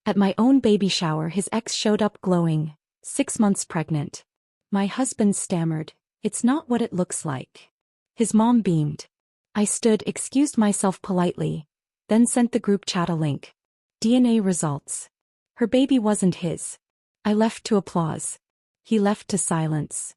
At my own baby shower, his ex showed up glowing, 6 months pregnant. My husband stammered, "It's not what it looks like." His mom beamed. I stood, excused myself politely, then sent the group chat a link. DNA results. Her baby wasn't his. I left to applause. He left to silence.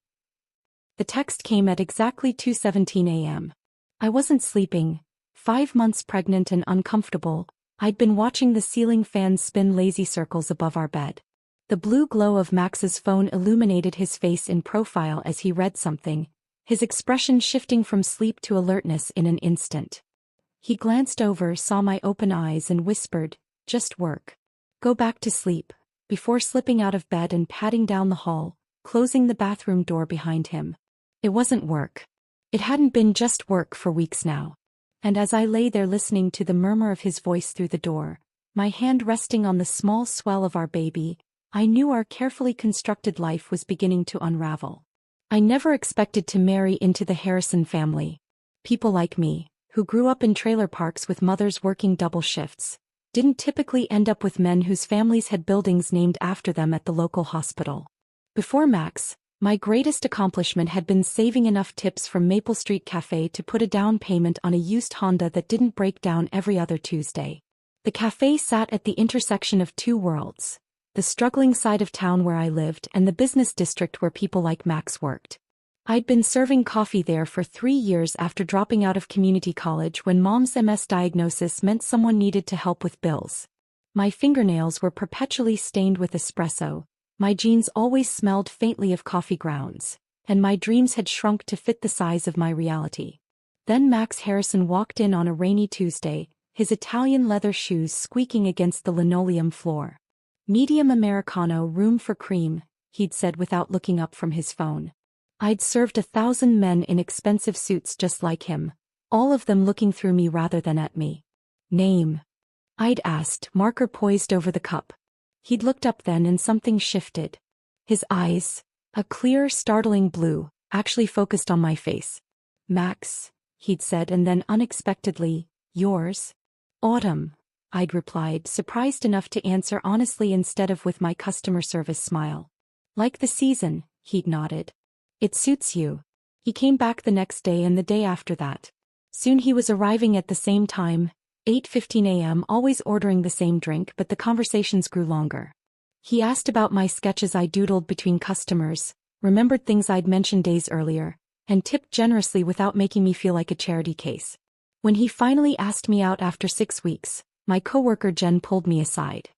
The text came at exactly 2:17 a.m. I wasn't sleeping, 5 months pregnant and uncomfortable. I'd been watching the ceiling fans spin lazy circles above our bed. The blue glow of Max's phone illuminated his face in profile as he read something, his expression shifting from sleep to alertness in an instant. He glanced over, saw my open eyes and whispered, "Just work. Go back to sleep," before slipping out of bed and padding down the hall, closing the bathroom door behind him. It wasn't work. It hadn't been just work for weeks now. And as I lay there listening to the murmur of his voice through the door, my hand resting on the small swell of our baby, I knew our carefully constructed life was beginning to unravel. I never expected to marry into the Harrison family. People like me, who grew up in trailer parks with mothers working double shifts, didn't typically end up with men whose families had buildings named after them at the local hospital. Before Max, my greatest accomplishment had been saving enough tips from Maple Street Cafe to put a down payment on a used Honda that didn't break down every other Tuesday. The cafe sat at the intersection of two worlds, the struggling side of town where I lived and the business district where people like Max worked. I'd been serving coffee there for 3 years after dropping out of community college when Mom's MS diagnosis meant someone needed to help with bills. My fingernails were perpetually stained with espresso, my jeans always smelled faintly of coffee grounds, and my dreams had shrunk to fit the size of my reality. Then Max Harrison walked in on a rainy Tuesday, his Italian leather shoes squeaking against the linoleum floor. "Medium Americano, room for cream," he'd said without looking up from his phone. I'd served 1,000 men in expensive suits just like him, all of them looking through me rather than at me. "Name?" I'd asked, marker poised over the cup. He'd looked up then and something shifted. His eyes, a clear, startling blue, actually focused on my face. "Max," he'd said, and then unexpectedly, "Yours?" "Autumn," I'd replied, surprised enough to answer honestly instead of with my customer service smile. "Like the season," he'd nodded. "It suits you." He came back the next day and the day after that. Soon he was arriving at the same time, 8:15 a.m., always ordering the same drink, but the conversations grew longer. He asked about my sketches I doodled between customers, remembered things I'd mentioned days earlier, and tipped generously without making me feel like a charity case. When he finally asked me out after 6 weeks, my coworker Jen pulled me aside.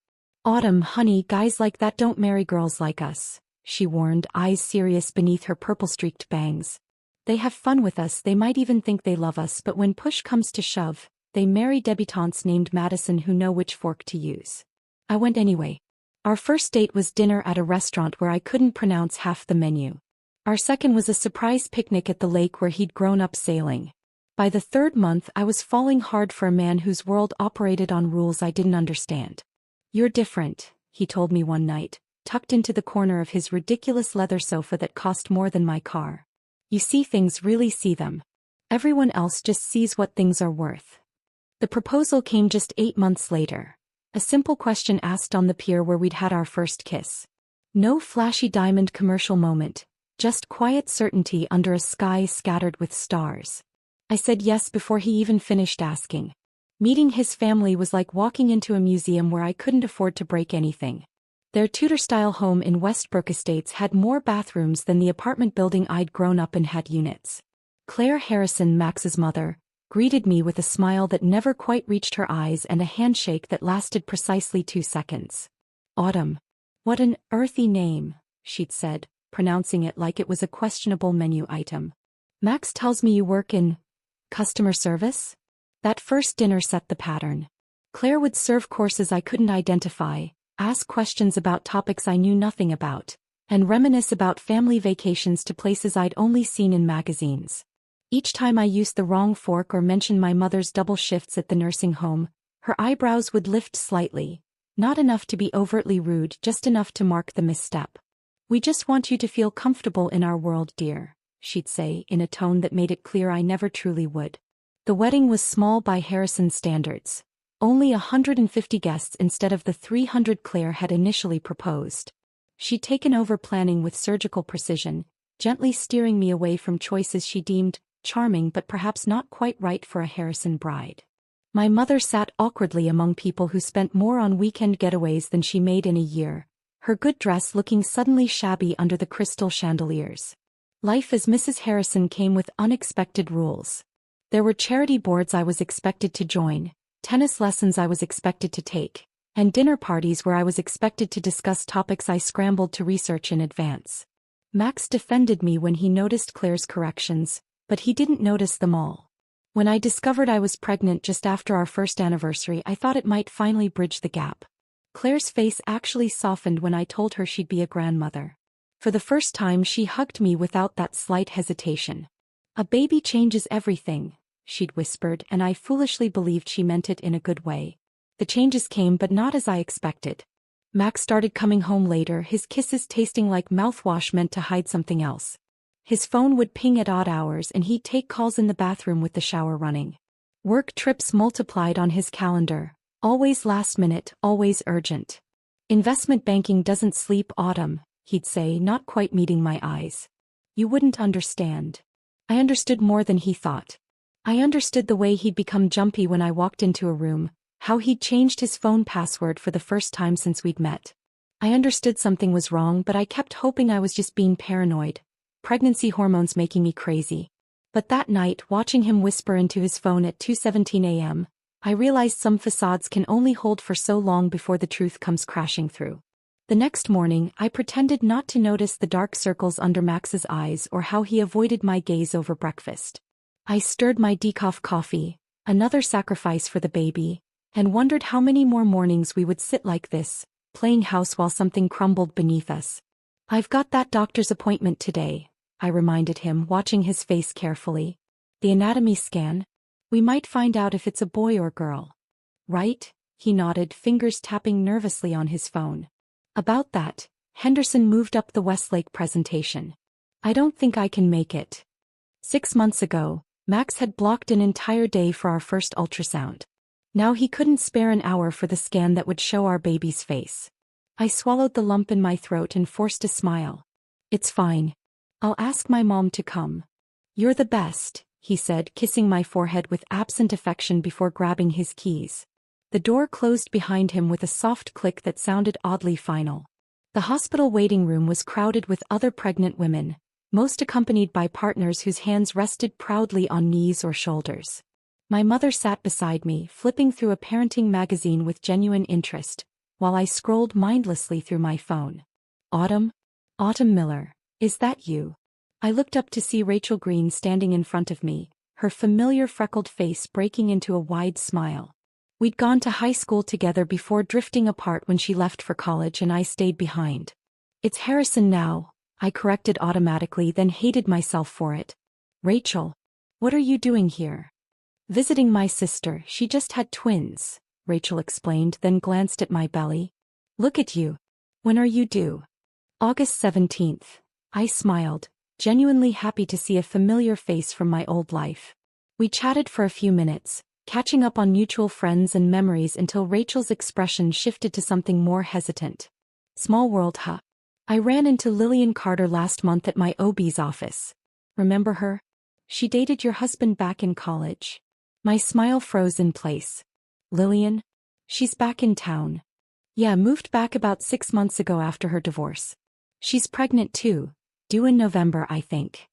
"Autumn, honey, guys like that don't marry girls like us," she warned, eyes serious beneath her purple-streaked bangs. "They have fun with us, they might even think they love us, but when push comes to shove, they marry debutantes named Madison who know which fork to use." I went anyway. Our first date was dinner at a restaurant where I couldn't pronounce half the menu. Our second was a surprise picnic at the lake where he'd grown up sailing. By the 3rd month I was falling hard for a man whose world operated on rules I didn't understand. "You're different," he told me one night, tucked into the corner of his ridiculous leather sofa that cost more than my car. "You see things, really see them. Everyone else just sees what things are worth." The proposal came just 8 months later. A simple question asked on the pier where we'd had our first kiss. No flashy diamond commercial moment, just quiet certainty under a sky scattered with stars. I said yes before he even finished asking. Meeting his family was like walking into a museum where I couldn't afford to break anything. Their Tudor-style home in Westbrook Estates had more bathrooms than the apartment building I'd grown up in had units. Claire Harrison, Max's mother, greeted me with a smile that never quite reached her eyes and a handshake that lasted precisely 2 seconds. "Autumn. What an earthy name," she'd said, pronouncing it like it was a questionable menu item. "Max tells me you work in customer service?" That first dinner set the pattern. Claire would serve courses I couldn't identify, ask questions about topics I knew nothing about, and reminisce about family vacations to places I'd only seen in magazines. Each time I used the wrong fork or mentioned my mother's double shifts at the nursing home, her eyebrows would lift slightly, not enough to be overtly rude, just enough to mark the misstep. "We just want you to feel comfortable in our world, dear," she'd say in a tone that made it clear I never truly would. The wedding was small by Harrison standards. Only 150 guests instead of the 300 Claire had initially proposed. She'd taken over planning with surgical precision, gently steering me away from choices she deemed charming but perhaps not quite right for a Harrison bride. My mother sat awkwardly among people who spent more on weekend getaways than she made in a year, her good dress looking suddenly shabby under the crystal chandeliers. Life as Mrs. Harrison came with unexpected rules. There were charity boards I was expected to join, tennis lessons I was expected to take, and dinner parties where I was expected to discuss topics I scrambled to research in advance. Max defended me when he noticed Claire's corrections, but he didn't notice them all. When I discovered I was pregnant just after our first anniversary, I thought it might finally bridge the gap. Claire's face actually softened when I told her she'd be a grandmother. For the first time she hugged me without that slight hesitation. "A baby changes everything," she'd whispered, and I foolishly believed she meant it in a good way. The changes came, but not as I expected. Max started coming home later, his kisses tasting like mouthwash meant to hide something else. His phone would ping at odd hours and he'd take calls in the bathroom with the shower running. Work trips multiplied on his calendar, always last minute, always urgent. "Investment banking doesn't sleep, Autumn," he'd say, not quite meeting my eyes. "You wouldn't understand." I understood more than he thought. I understood the way he'd become jumpy when I walked into a room, how he'd changed his phone password for the first time since we'd met. I understood something was wrong, but I kept hoping I was just being paranoid, pregnancy hormones making me crazy. But that night, watching him whisper into his phone at 2:17 a.m., I realized some facades can only hold for so long before the truth comes crashing through. The next morning, I pretended not to notice the dark circles under Max's eyes or how he avoided my gaze over breakfast. I stirred my decaf coffee, another sacrifice for the baby, and wondered how many more mornings we would sit like this, playing house while something crumbled beneath us. "I've got that doctor's appointment today," I reminded him, watching his face carefully. "The anatomy scan? We might find out if it's a boy or girl." "Right?" he nodded, fingers tapping nervously on his phone. "About that, Henderson moved up the Westlake presentation. I don't think I can make it." 6 months ago, Max had blocked an entire day for our first ultrasound. Now he couldn't spare an hour for the scan that would show our baby's face. I swallowed the lump in my throat and forced a smile. "It's fine. I'll ask my mom to come." "You're the best," he said, kissing my forehead with absent affection before grabbing his keys. The door closed behind him with a soft click that sounded oddly final. The hospital waiting room was crowded with other pregnant women, most accompanied by partners whose hands rested proudly on knees or shoulders. My mother sat beside me, flipping through a parenting magazine with genuine interest, while I scrolled mindlessly through my phone. "Autumn? Autumn Miller, is that you?" I looked up to see Rachel Green standing in front of me, her familiar freckled face breaking into a wide smile. We'd gone to high school together before drifting apart when she left for college and I stayed behind. "It's Harrison now," I corrected automatically, then hated myself for it. "Rachel, what are you doing here?" "Visiting my sister, she just had twins," Rachel explained, then glanced at my belly. "Look at you. When are you due?" "August 17th. I smiled, genuinely happy to see a familiar face from my old life. We chatted for a few minutes, catching up on mutual friends and memories until Rachel's expression shifted to something more hesitant. "Small world, huh? I ran into Lillian Carter last month at my OB's office. Remember her? She dated your husband back in college." My smile froze in place. "Lillian? She's back in town." "Yeah, moved back about 6 months ago after her divorce. She's pregnant too, due in November, I think."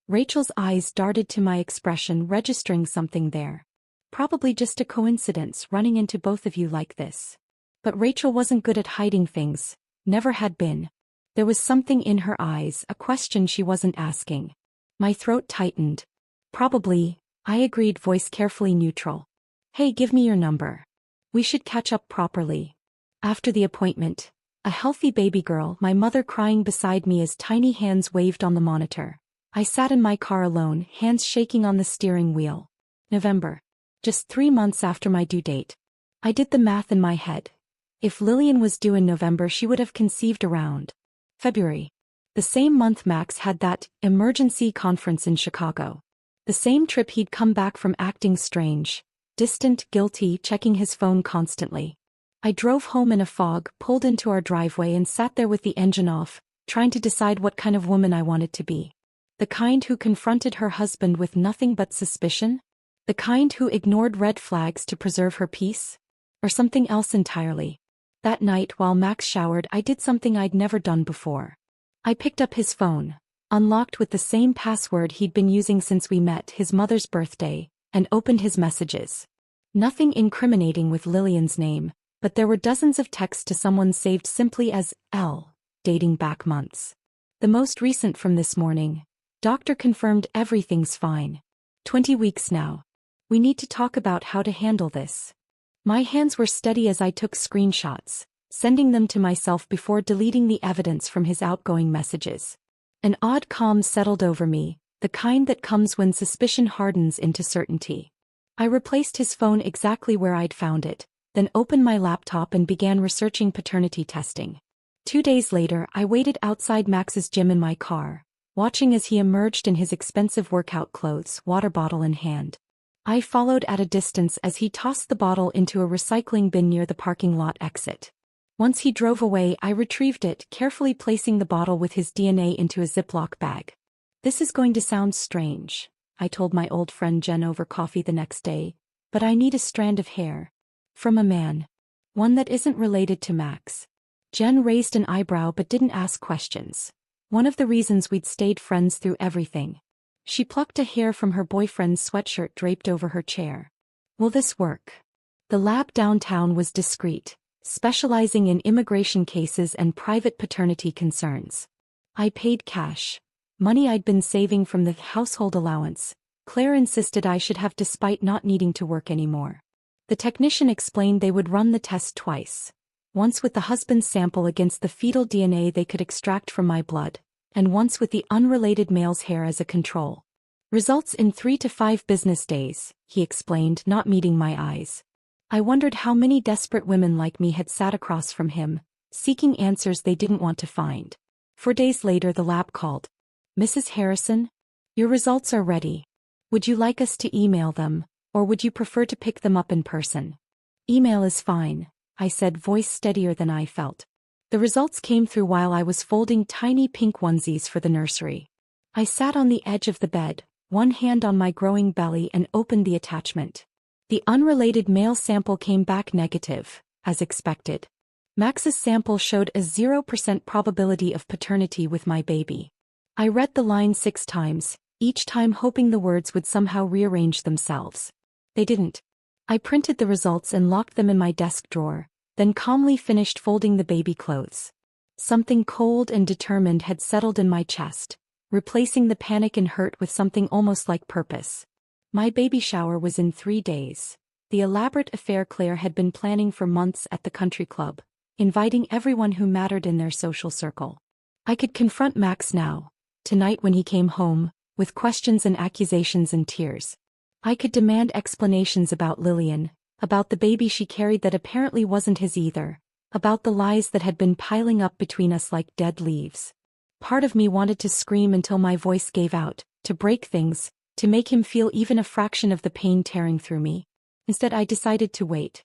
Rachel's eyes darted to my expression, registering something there. "Probably just a coincidence running into both of you like this." But Rachel wasn't good at hiding things, never had been. There was something in her eyes, a question she wasn't asking. My throat tightened. "Probably," I agreed, voice carefully neutral. "Hey, give me your number. We should catch up properly." After the appointment, a healthy baby girl, my mother crying beside me as tiny hands waved on the monitor. I sat in my car alone, hands shaking on the steering wheel. November. Just 3 months after my due date. I did the math in my head. If Lillian was due in November, she would have conceived around February. The same month Max had that emergency conference in Chicago. The same trip he'd come back from acting strange, distant, guilty, checking his phone constantly. I drove home in a fog, pulled into our driveway and sat there with the engine off, trying to decide what kind of woman I wanted to be. The kind who confronted her husband with nothing but suspicion? The kind who ignored red flags to preserve her peace? Or something else entirely? That night while Max showered, I did something I'd never done before. I picked up his phone, unlocked with the same password he'd been using since we met, his mother's birthday, and opened his messages. Nothing incriminating with Lillian's name, but there were dozens of texts to someone saved simply as L, dating back months. The most recent from this morning. Doctor confirmed everything's fine. 20 weeks now. We need to talk about how to handle this. My hands were steady as I took screenshots, sending them to myself before deleting the evidence from his outgoing messages. An odd calm settled over me, the kind that comes when suspicion hardens into certainty. I replaced his phone exactly where I'd found it, then opened my laptop and began researching paternity testing. 2 days later, I waited outside Max's gym in my car, watching as he emerged in his expensive workout clothes, water bottle in hand. I followed at a distance as he tossed the bottle into a recycling bin near the parking lot exit. Once he drove away, I retrieved it, carefully placing the bottle with his DNA into a Ziploc bag. This is going to sound strange, I told my old friend Jen over coffee the next day, but I need a strand of hair. From a man. One that isn't related to Max. Jen raised an eyebrow but didn't ask questions. One of the reasons we'd stayed friends through everything. She plucked a hair from her boyfriend's sweatshirt draped over her chair. Will this work? The lab downtown was discreet, specializing in immigration cases and private paternity concerns. I paid cash. Money I'd been saving from the household allowance. Claire insisted I should have despite not needing to work anymore. The technician explained they would run the test twice. Once with the husband's sample against the fetal DNA they could extract from my blood, and once with the unrelated male's hair as a control. Results in 3 to 5 business days, he explained, not meeting my eyes. I wondered how many desperate women like me had sat across from him, seeking answers they didn't want to find. 4 days later the lab called. Mrs. Harrison? Your results are ready. Would you like us to email them, or would you prefer to pick them up in person? Email is fine, I said, voice steadier than I felt. The results came through while I was folding tiny pink onesies for the nursery. I sat on the edge of the bed, one hand on my growing belly, and opened the attachment. The unrelated male sample came back negative, as expected. Max's sample showed a 0% probability of paternity with my baby. I read the line 6 times, each time hoping the words would somehow rearrange themselves. They didn't. I printed the results and locked them in my desk drawer, then calmly finished folding the baby clothes. Something cold and determined had settled in my chest, replacing the panic and hurt with something almost like purpose. My baby shower was in 3 days. The elaborate affair Claire had been planning for months at the country club, inviting everyone who mattered in their social circle. I could confront Max now, tonight when he came home, with questions and accusations and tears. I could demand explanations about Lillian, about the baby she carried that apparently wasn't his either, about the lies that had been piling up between us like dead leaves. Part of me wanted to scream until my voice gave out, to break things, to make him feel even a fraction of the pain tearing through me. Instead I decided to wait.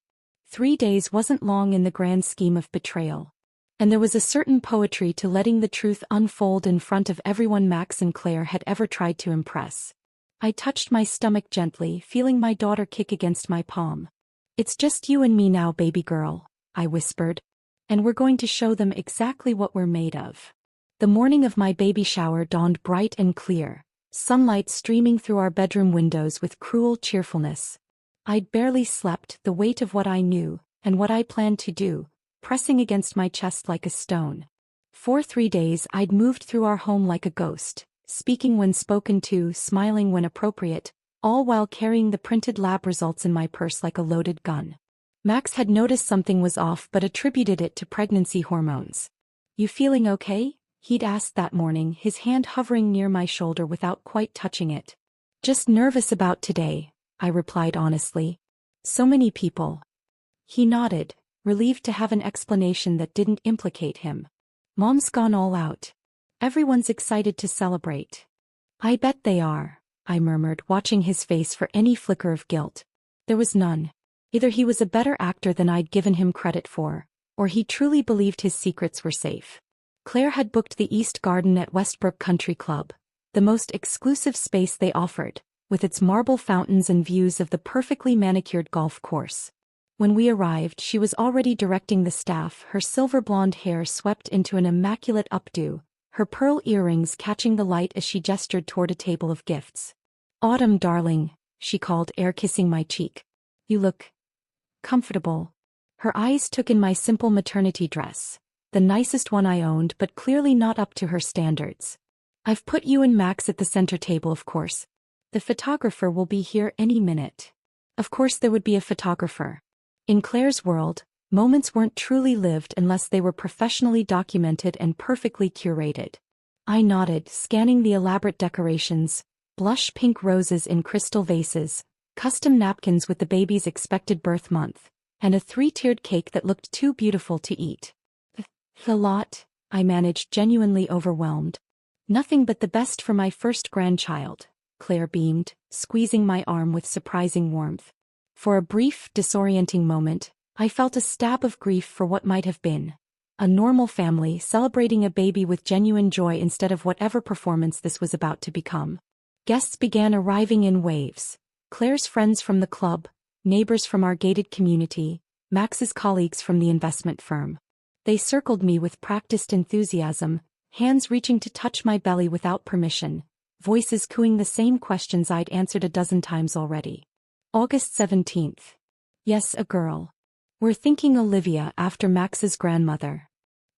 3 days wasn't long in the grand scheme of betrayal. And there was a certain poetry to letting the truth unfold in front of everyone Max and Claire had ever tried to impress. I touched my stomach gently, feeling my daughter kick against my palm. It's just you and me now, baby girl, I whispered. And we're going to show them exactly what we're made of. The morning of my baby shower dawned bright and clear, sunlight streaming through our bedroom windows with cruel cheerfulness. I'd barely slept, the weight of what I knew, and what I planned to do, pressing against my chest like a stone. For 3 days I'd moved through our home like a ghost, speaking when spoken to, smiling when appropriate, all while carrying the printed lab results in my purse like a loaded gun. Max had noticed something was off but attributed it to pregnancy hormones. You feeling okay? He'd asked that morning, his hand hovering near my shoulder without quite touching it. Just nervous about today, I replied honestly. So many people. He nodded, relieved to have an explanation that didn't implicate him. Mom's gone all out. Everyone's excited to celebrate. I bet they are, I murmured, watching his face for any flicker of guilt. There was none. Either he was a better actor than I'd given him credit for, or he truly believed his secrets were safe. Claire had booked the East Garden at Westbrook Country Club, the most exclusive space they offered, with its marble fountains and views of the perfectly manicured golf course. When we arrived, she was already directing the staff, her silver blonde hair swept into an immaculate updo, her pearl earrings catching the light as she gestured toward a table of gifts. "Autumn, darling," she called, air-kissing my cheek. "You look comfortable." Her eyes took in my simple maternity dress, the nicest one I owned but clearly not up to her standards. "I've put you and Max at the center table, of course. The photographer will be here any minute." Of course there would be a photographer. In Claire's world, moments weren't truly lived unless they were professionally documented and perfectly curated. I nodded, scanning the elaborate decorations, blush pink roses in crystal vases, custom napkins with the baby's expected birth month, and a 3-tiered cake that looked too beautiful to eat. "A lot," I managed, genuinely overwhelmed. "Nothing but the best for my first grandchild," Claire beamed, squeezing my arm with surprising warmth. For a brief, disorienting moment, I felt a stab of grief for what might have been. A normal family celebrating a baby with genuine joy instead of whatever performance this was about to become. Guests began arriving in waves. Claire's friends from the club, neighbors from our gated community, Max's colleagues from the investment firm. They circled me with practiced enthusiasm, hands reaching to touch my belly without permission, voices cooing the same questions I'd answered a dozen times already. August 17th. Yes, a girl. We're thinking Olivia after Max's grandmother.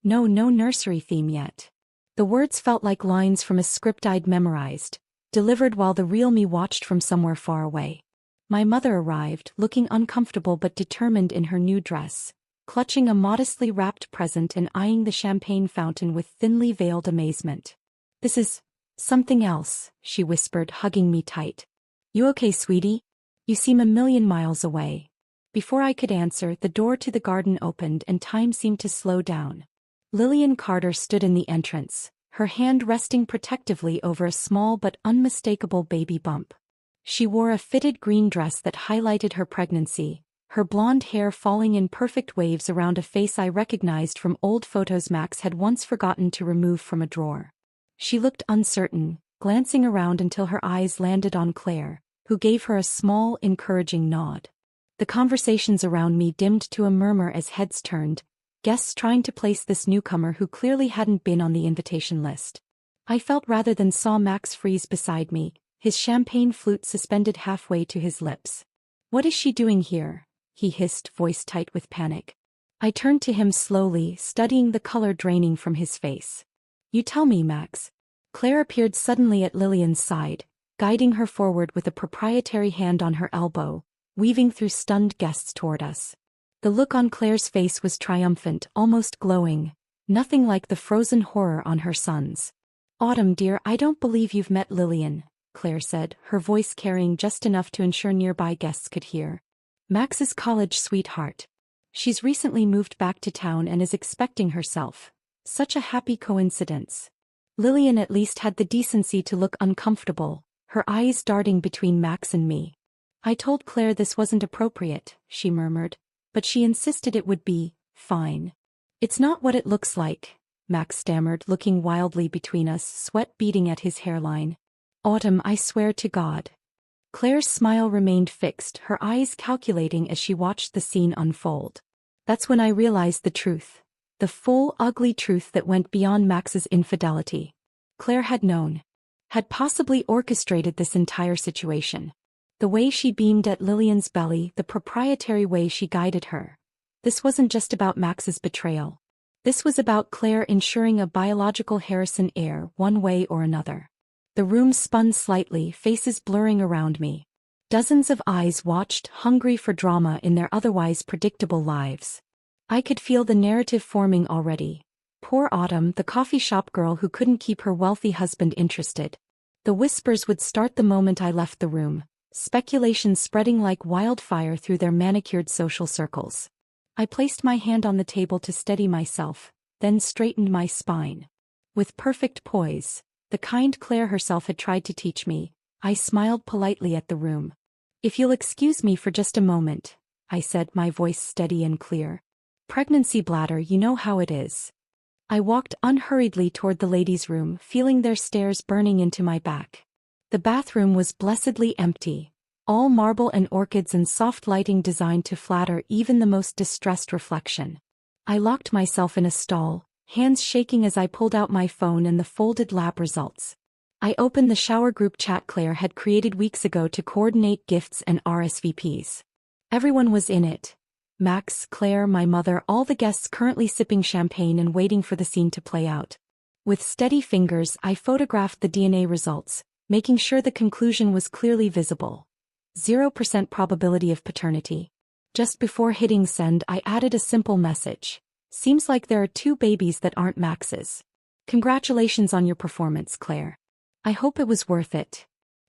No nursery theme yet. The words felt like lines from a script I'd memorized, delivered while the real me watched from somewhere far away. My mother arrived, looking uncomfortable but determined in her new dress, clutching a modestly wrapped present and eyeing the champagne fountain with thinly veiled amazement. "This is something else," she whispered, hugging me tight. "You okay, sweetie? You seem a million miles away." Before I could answer, the door to the garden opened and time seemed to slow down. Lillian Carter stood in the entrance, her hand resting protectively over a small but unmistakable baby bump. She wore a fitted green dress that highlighted her pregnancy, her blonde hair falling in perfect waves around a face I recognized from old photos Max had once forgotten to remove from a drawer. She looked uncertain, glancing around until her eyes landed on Claire, who gave her a small, encouraging nod. The conversations around me dimmed to a murmur as heads turned, guests trying to place this newcomer who clearly hadn't been on the invitation list. I felt rather than saw Max freeze beside me, his champagne flute suspended halfway to his lips. "What is she doing here?" he hissed, voice tight with panic. I turned to him slowly, studying the color draining from his face. "You tell me, Max." Claire appeared suddenly at Lillian's side, guiding her forward with a proprietary hand on her elbow, weaving through stunned guests toward us. The look on Claire's face was triumphant, almost glowing, nothing like the frozen horror on her son's. "Autumn, dear, I don't believe you've met Lillian," Claire said, her voice carrying just enough to ensure nearby guests could hear. "Max's college sweetheart. She's recently moved back to town and is expecting herself. Such a happy coincidence." Lillian at least had the decency to look uncomfortable, her eyes darting between Max and me. "I told Claire this wasn't appropriate," she murmured, "but she insisted it would be fine." "It's not what it looks like," Max stammered, looking wildly between us, sweat beading at his hairline. "Autumn, I swear to God." Claire's smile remained fixed, her eyes calculating as she watched the scene unfold. That's when I realized the truth. The full, ugly truth that went beyond Max's infidelity. Claire had known. Had possibly orchestrated this entire situation. The way she beamed at Lillian's belly, the proprietary way she guided her. This wasn't just about Max's betrayal. This was about Claire ensuring a biological Harrison heir one way or another. The room spun slightly, faces blurring around me. Dozens of eyes watched, hungry for drama in their otherwise predictable lives. I could feel the narrative forming already. Poor Autumn, the coffee shop girl who couldn't keep her wealthy husband interested. The whispers would start the moment I left the room, speculation spreading like wildfire through their manicured social circles. I placed my hand on the table to steady myself, then straightened my spine. With perfect poise, the kind Claire herself had tried to teach me, I smiled politely at the room. If you'll excuse me for just a moment, I said, my voice steady and clear. Pregnancy bladder, you know how it is. I walked unhurriedly toward the ladies' room, feeling their stares burning into my back. The bathroom was blessedly empty, all marble and orchids and soft lighting designed to flatter even the most distressed reflection. I locked myself in a stall, hands shaking as I pulled out my phone and the folded lab results. I opened the shower group chat Claire had created weeks ago to coordinate gifts and RSVPs. Everyone was in it. Max, Claire, my mother, all the guests currently sipping champagne and waiting for the scene to play out. With steady fingers, I photographed the DNA results, making sure the conclusion was clearly visible. 0% probability of paternity. Just before hitting send, I added a simple message. Seems like there are 2 babies that aren't Max's. Congratulations on your performance, Claire. I hope it was worth it.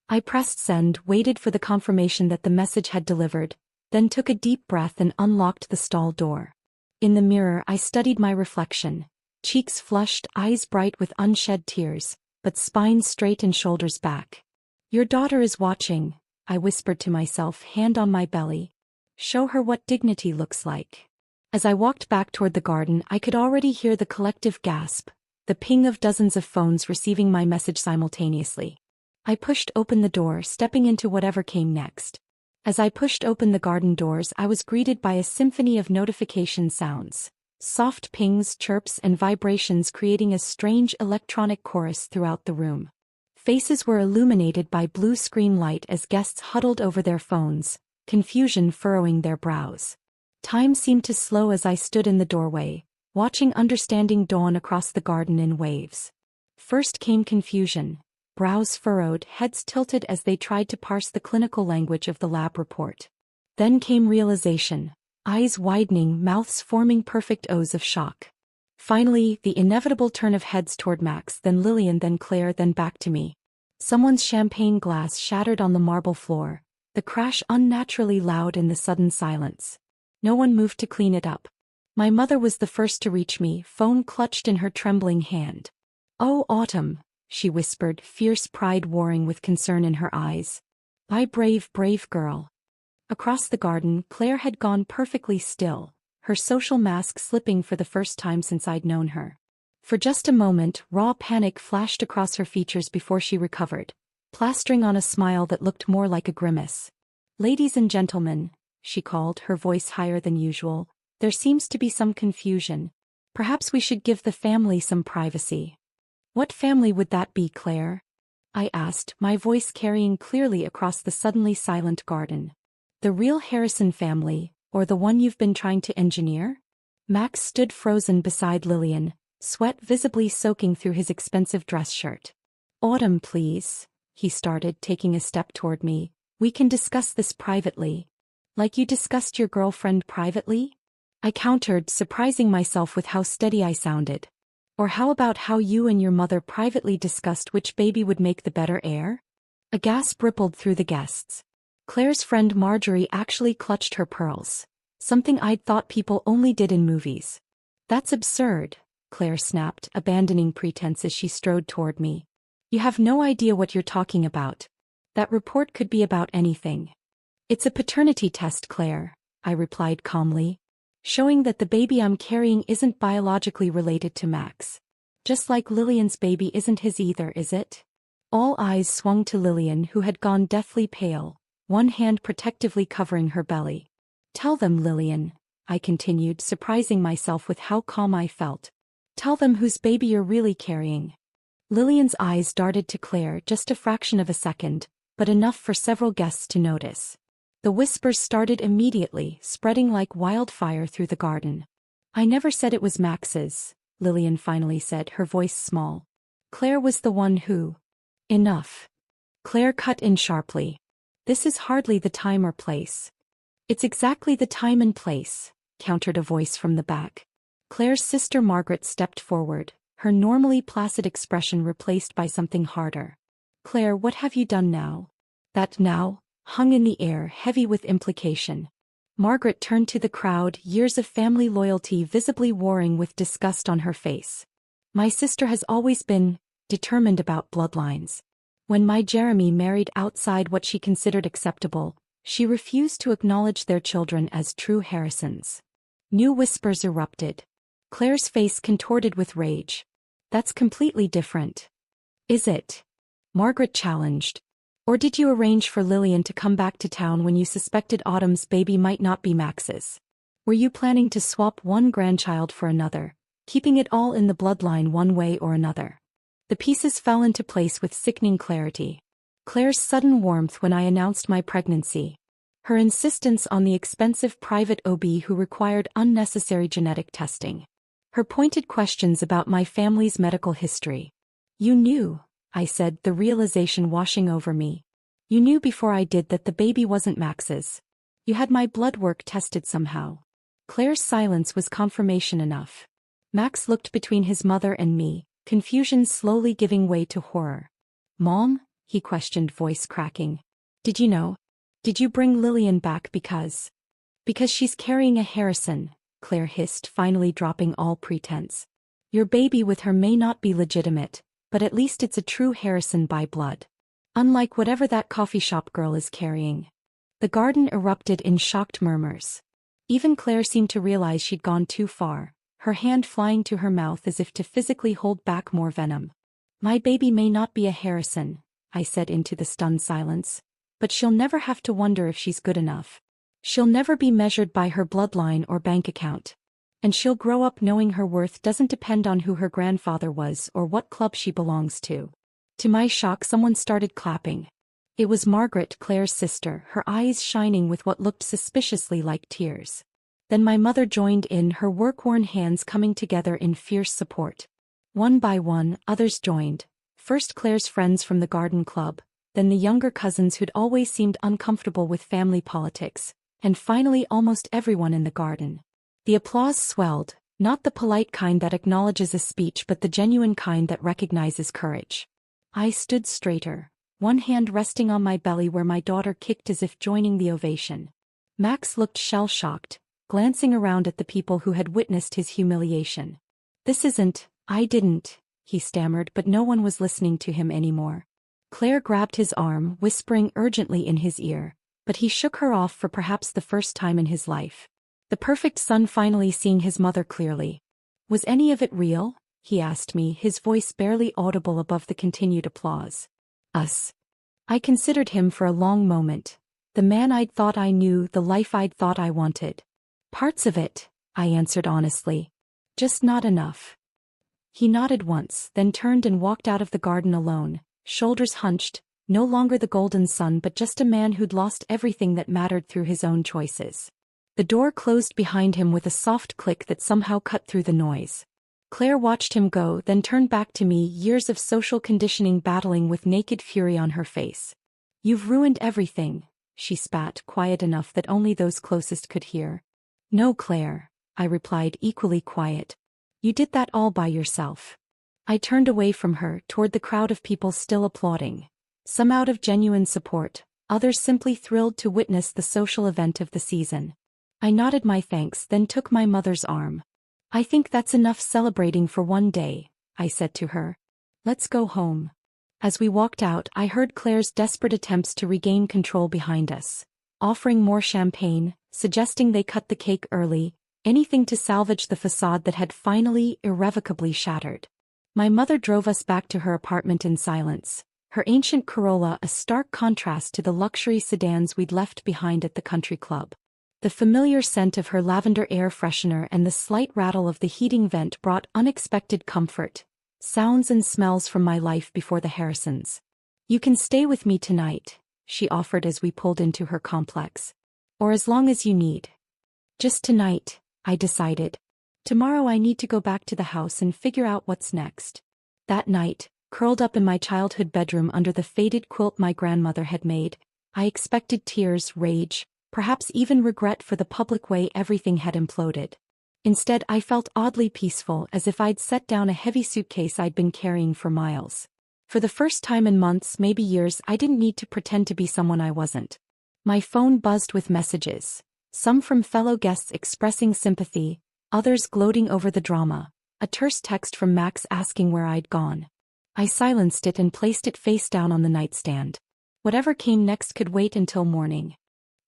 I pressed send, waited for the confirmation that the message had delivered, then took a deep breath and unlocked the stall door. In the mirror, I studied my reflection. Cheeks flushed, eyes bright with unshed tears, but spine straight and shoulders back. Your daughter is watching, I whispered to myself, hand on my belly. Show her what dignity looks like. As I walked back toward the garden, I could already hear the collective gasp, the ping of dozens of phones receiving my message simultaneously. I pushed open the door, stepping into whatever came next. As I pushed open the garden doors, I was greeted by a symphony of notification sounds. Soft pings, chirps, and vibrations creating a strange electronic chorus throughout the room. Faces were illuminated by blue screen light as guests huddled over their phones, confusion furrowing their brows. Time seemed to slow as I stood in the doorway, watching understanding dawn across the garden in waves. First came confusion. Brows furrowed, heads tilted as they tried to parse the clinical language of the lab report. Then came realization, eyes widening, mouths forming perfect O's of shock. Finally, the inevitable turn of heads toward Max, then Lillian, then Claire, then back to me. Someone's champagne glass shattered on the marble floor, the crash unnaturally loud in the sudden silence. No one moved to clean it up. My mother was the first to reach me, phone clutched in her trembling hand. "Oh, Autumn," she whispered, fierce pride warring with concern in her eyes. "My brave, brave girl." Across the garden, Claire had gone perfectly still, her social mask slipping for the first time since I'd known her. For just a moment, raw panic flashed across her features before she recovered, plastering on a smile that looked more like a grimace. "Ladies and gentlemen," she called, her voice higher than usual, "there seems to be some confusion. Perhaps we should give the family some privacy." "What family would that be, Claire?" I asked, my voice carrying clearly across the suddenly silent garden. "The real Harrison family, or the one you've been trying to engineer?" Max stood frozen beside Lillian, sweat visibly soaking through his expensive dress shirt. "Autumn, please," he started, taking a step toward me. "We can discuss this privately." "Like you discussed your girlfriend privately?" I countered, surprising myself with how steady I sounded. "Or how about how you and your mother privately discussed which baby would make the better heir?" A gasp rippled through the guests. Claire's friend Marjorie actually clutched her pearls, something I'd thought people only did in movies. "That's absurd," Claire snapped, abandoning pretense as she strode toward me. "You have no idea what you're talking about. That report could be about anything." "It's a paternity test, Claire," I replied calmly, "showing that the baby I'm carrying isn't biologically related to Max. Just like Lillian's baby isn't his either, is it?" All eyes swung to Lillian, who had gone deathly pale, one hand protectively covering her belly. "Tell them, Lillian," I continued, surprising myself with how calm I felt. "Tell them whose baby you're really carrying." Lillian's eyes darted to Claire, just a fraction of a second, but enough for several guests to notice. The whispers started immediately, spreading like wildfire through the garden. "I never said it was Max's," Lillian finally said, her voice small. "Claire was the one who—" "Enough." Claire cut in sharply. "This is hardly the time or place." "It's exactly the time and place," countered a voice from the back. Claire's sister Margaret stepped forward, her normally placid expression replaced by something harder. "Claire, what have you done now?" That "now" hung in the air, heavy with implication. Margaret turned to the crowd, years of family loyalty visibly warring with disgust on her face. "My sister has always been determined about bloodlines. When my Jeremy married outside what she considered acceptable, She refused to acknowledge their children as true Harrisons. New whispers erupted. Claire's face contorted with rage. That's completely different. Is it? Margaret challenged. Or did you arrange for Lillian to come back to town when you suspected Autumn's baby might not be Max's? Were you planning to swap one grandchild for another, keeping it all in the bloodline one way or another? The pieces fell into place with sickening clarity. Claire's sudden warmth when I announced my pregnancy. Her insistence on the expensive private OB who required unnecessary genetic testing. Her pointed questions about my family's medical history. You knew, I said, the realization washing over me. You knew before I did that the baby wasn't Max's. You had my blood work tested somehow. Claire's silence was confirmation enough. Max looked between his mother and me, confusion slowly giving way to horror. Mom? He questioned, voice cracking. Did you know? Did you bring Lillian back because she's carrying a Harrison, Claire hissed, finally dropping all pretense. Your baby with her may not be legitimate, but at least it's a true Harrison by blood. Unlike whatever that coffee shop girl is carrying. The garden erupted in shocked murmurs. Even Claire seemed to realize she'd gone too far, her hand flying to her mouth as if to physically hold back more venom. My baby may not be a Harrison, I said into the stunned silence, but she'll never have to wonder if she's good enough. She'll never be measured by her bloodline or bank account. And she'll grow up knowing her worth doesn't depend on who her grandfather was or what club she belongs to. To my shock, someone started clapping. It was Margaret, Claire's sister, her eyes shining with what looked suspiciously like tears. Then my mother joined in, her work-worn hands coming together in fierce support. One by one, others joined. First Claire's friends from the garden club, then the younger cousins who'd always seemed uncomfortable with family politics, and finally almost everyone in the garden. The applause swelled, not the polite kind that acknowledges a speech but the genuine kind that recognizes courage. I stood straighter, one hand resting on my belly where my daughter kicked as if joining the ovation. Max looked shell-shocked, glancing around at the people who had witnessed his humiliation. I didn't, he stammered, but no one was listening to him anymore. Claire grabbed his arm, whispering urgently in his ear, but he shook her off for perhaps the first time in his life. The perfect son finally seeing his mother clearly. Was any of it real? He asked me, his voice barely audible above the continued applause. Us. I considered him for a long moment. The man I'd thought I knew, the life I'd thought I wanted. Parts of it, I answered honestly. Just not enough. He nodded once, then turned and walked out of the garden alone, shoulders hunched, no longer the golden son but just a man who'd lost everything that mattered through his own choices. The door closed behind him with a soft click that somehow cut through the noise. Claire watched him go, then turned back to me, years of social conditioning battling with naked fury on her face. You've ruined everything, she spat, quiet enough that only those closest could hear. No, Claire, I replied, equally quiet. You did that all by yourself. I turned away from her, toward the crowd of people still applauding. Some out of genuine support, others simply thrilled to witness the social event of the season. I nodded my thanks, then took my mother's arm. I think that's enough celebrating for one day, I said to her. Let's go home. As we walked out, I heard Claire's desperate attempts to regain control behind us, offering more champagne, suggesting they cut the cake early, anything to salvage the facade that had finally, irrevocably shattered. My mother drove us back to her apartment in silence, her ancient Corolla a stark contrast to the luxury sedans we'd left behind at the country club. The familiar scent of her lavender air freshener and the slight rattle of the heating vent brought unexpected comfort, sounds and smells from my life before the Harrisons. You can stay with me tonight, she offered as we pulled into her complex. Or as long as you need. Just tonight, I decided. Tomorrow I need to go back to the house and figure out what's next. That night, curled up in my childhood bedroom under the faded quilt my grandmother had made, I expected tears, rage, perhaps even regret for the public way everything had imploded. Instead, I felt oddly peaceful, as if I'd set down a heavy suitcase I'd been carrying for miles. For the first time in months, maybe years, I didn't need to pretend to be someone I wasn't. My phone buzzed with messages, some from fellow guests expressing sympathy, others gloating over the drama, a terse text from Max asking where I'd gone. I silenced it and placed it face down on the nightstand. Whatever came next could wait until morning.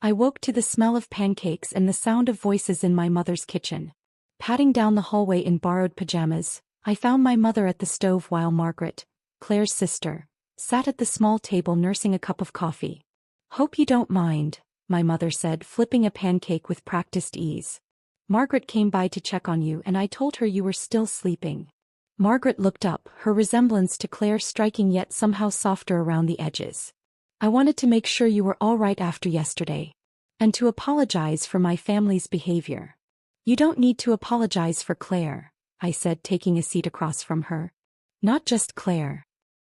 I woke to the smell of pancakes and the sound of voices in my mother's kitchen. Padding down the hallway in borrowed pajamas, I found my mother at the stove while Margaret, Claire's sister, sat at the small table nursing a cup of coffee. "Hope you don't mind," my mother said, flipping a pancake with practiced ease. "Margaret came by to check on you and I told her you were still sleeping." Margaret looked up, her resemblance to Claire striking yet somehow softer around the edges. "I wanted to make sure you were all right after yesterday. And to apologize for my family's behavior." "You don't need to apologize for Claire," I said, taking a seat across from her. "Not just Claire."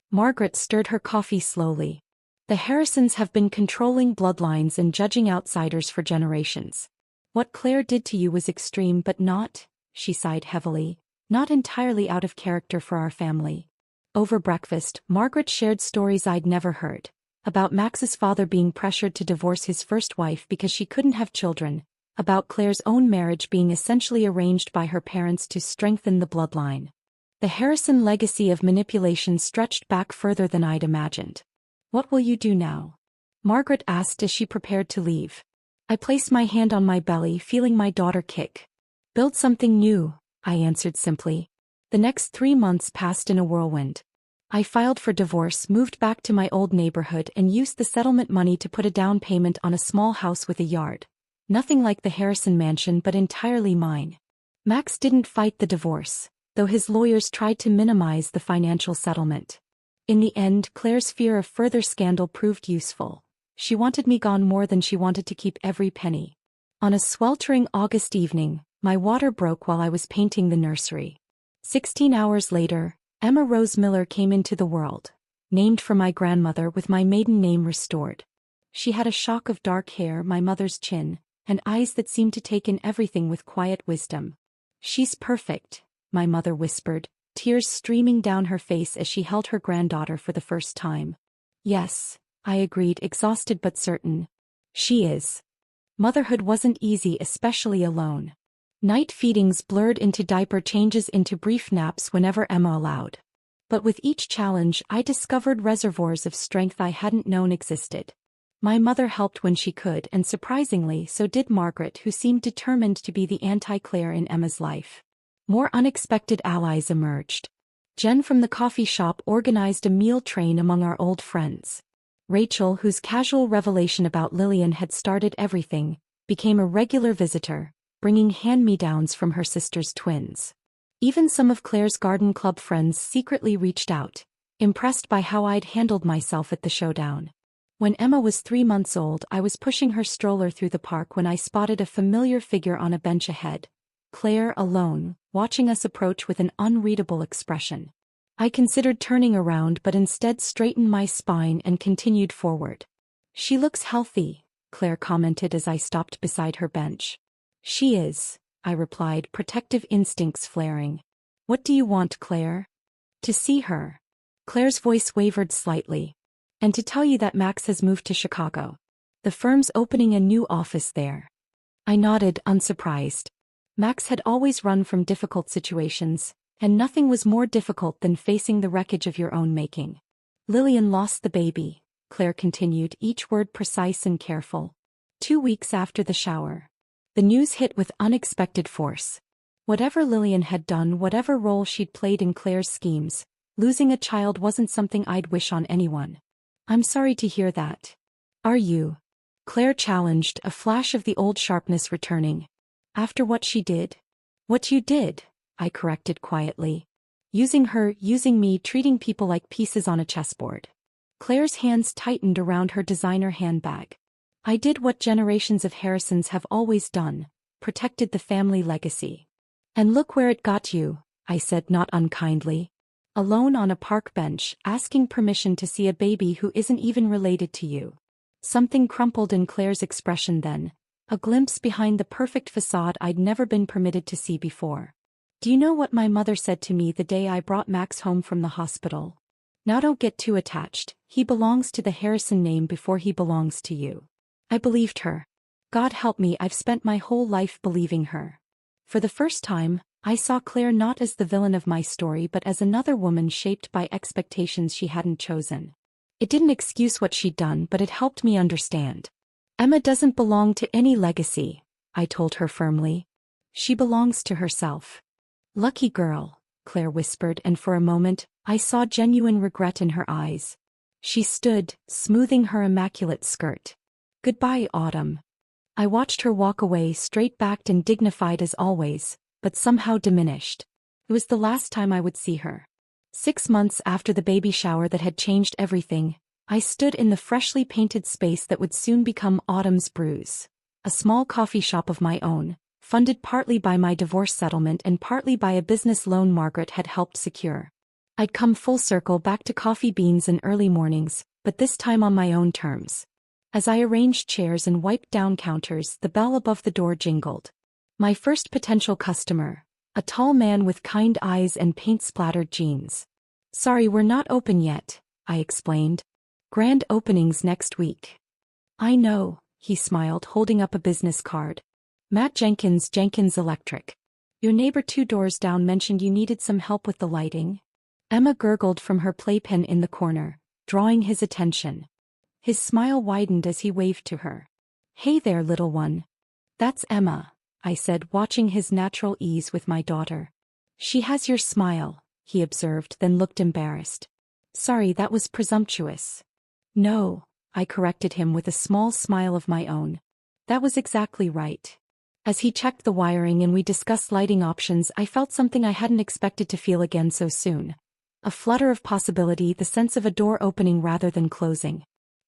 Margaret stirred her coffee slowly. "The Harrisons have been controlling bloodlines and judging outsiders for generations. What Claire did to you was extreme but not," she sighed heavily, "not entirely out of character for our family." Over breakfast, Margaret shared stories I'd never heard. About Max's father being pressured to divorce his first wife because she couldn't have children. About Claire's own marriage being essentially arranged by her parents to strengthen the bloodline. The Harrison legacy of manipulation stretched back further than I'd imagined. "What will you do now?" Margaret asked as she prepared to leave. I placed my hand on my belly, feeling my daughter kick. "Build something new," I answered simply. The next 3 months passed in a whirlwind. I filed for divorce, moved back to my old neighborhood and used the settlement money to put a down payment on a small house with a yard. Nothing like the Harrison mansion but entirely mine. Max didn't fight the divorce, though his lawyers tried to minimize the financial settlement. In the end, Claire's fear of further scandal proved useful. She wanted me gone more than she wanted to keep every penny. On a sweltering August evening, my water broke while I was painting the nursery. 16 hours later, Emma Rose Miller came into the world, named for my grandmother with my maiden name restored. She had a shock of dark hair, my mother's chin, and eyes that seemed to take in everything with quiet wisdom. "She's perfect," my mother whispered, tears streaming down her face as she held her granddaughter for the first time. "Yes," I agreed, exhausted but certain. "She is." Motherhood wasn't easy, especially alone. Night feedings blurred into diaper changes into brief naps whenever Emma allowed. But with each challenge, I discovered reservoirs of strength I hadn't known existed. My mother helped when she could, and surprisingly, so did Margaret, who seemed determined to be the anti-Claire in Emma's life. More unexpected allies emerged. Jen from the coffee shop organized a meal train among our old friends. Rachel, whose casual revelation about Lillian had started everything, became a regular visitor, bringing hand-me-downs from her sister's twins. Even some of Claire's garden club friends secretly reached out, impressed by how I'd handled myself at the showdown. When Emma was 3 months old, I was pushing her stroller through the park when I spotted a familiar figure on a bench ahead. Claire, alone, watching us approach with an unreadable expression. I considered turning around but instead straightened my spine and continued forward. "She looks healthy," Claire commented as I stopped beside her bench. "She is," I replied, protective instincts flaring. "What do you want, Claire?" "To see her." Claire's voice wavered slightly. "And to tell you that Max has moved to Chicago. The firm's opening a new office there." I nodded, unsurprised. Max had always run from difficult situations, and nothing was more difficult than facing the wreckage of your own making. "Lillian lost the baby," Claire continued, each word precise and careful. 2 weeks after the shower. The news hit with unexpected force. Whatever Lillian had done, whatever role she'd played in Claire's schemes, losing a child wasn't something I'd wish on anyone. "I'm sorry to hear that." "Are you?" Claire challenged, a flash of the old sharpness returning. "After what she did?" "What you did," I corrected quietly. "Using her, using me, treating people like pieces on a chessboard." Claire's hands tightened around her designer handbag. "I did what generations of Harrisons have always done, protected the family legacy. And look where it got you," I said, not unkindly. "Alone on a park bench, asking permission to see a baby who isn't even related to you." Something crumpled in Claire's expression then, a glimpse behind the perfect facade I'd never been permitted to see before. "Do you know what my mother said to me the day I brought Max home from the hospital? Now don't get too attached, he belongs to the Harrison name before he belongs to you." I believed her. God help me, I've spent my whole life believing her. For the first time, I saw Claire not as the villain of my story but as another woman shaped by expectations she hadn't chosen. It didn't excuse what she'd done, but it helped me understand. Emma doesn't belong to any legacy, I told her firmly. She belongs to herself. Lucky girl, Claire whispered, and for a moment, I saw genuine regret in her eyes. She stood, smoothing her immaculate skirt. Goodbye, Autumn. I watched her walk away, straight-backed and dignified as always, but somehow diminished. It was the last time I would see her. 6 months after the baby shower that had changed everything, I stood in the freshly painted space that would soon become Autumn's Brews, a small coffee shop of my own, funded partly by my divorce settlement and partly by a business loan Margaret had helped secure. I'd come full circle back to coffee beans and early mornings, but this time on my own terms. As I arranged chairs and wiped down counters, the bell above the door jingled. My first potential customer, a tall man with kind eyes and paint-splattered jeans. Sorry, we're not open yet, I explained. Grand openings next week. I know, he smiled, holding up a business card. Matt Jenkins, Jenkins Electric. Your neighbor 2 doors down mentioned you needed some help with the lighting. Emma gurgled from her playpen in the corner, drawing his attention. His smile widened as he waved to her. Hey there, little one. That's Emma, I said, watching his natural ease with my daughter. She has your smile, he observed, then looked embarrassed. Sorry, that was presumptuous. No, I corrected him with a small smile of my own. That was exactly right. As he checked the wiring and we discussed lighting options, I felt something I hadn't expected to feel again so soon. A flutter of possibility, the sense of a door opening rather than closing.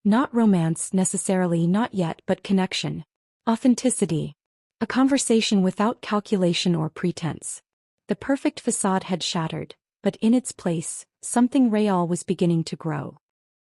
Not romance necessarily, not yet, but connection. Authenticity. A conversation without calculation or pretense. The perfect facade had shattered, but in its place, something real was beginning to grow.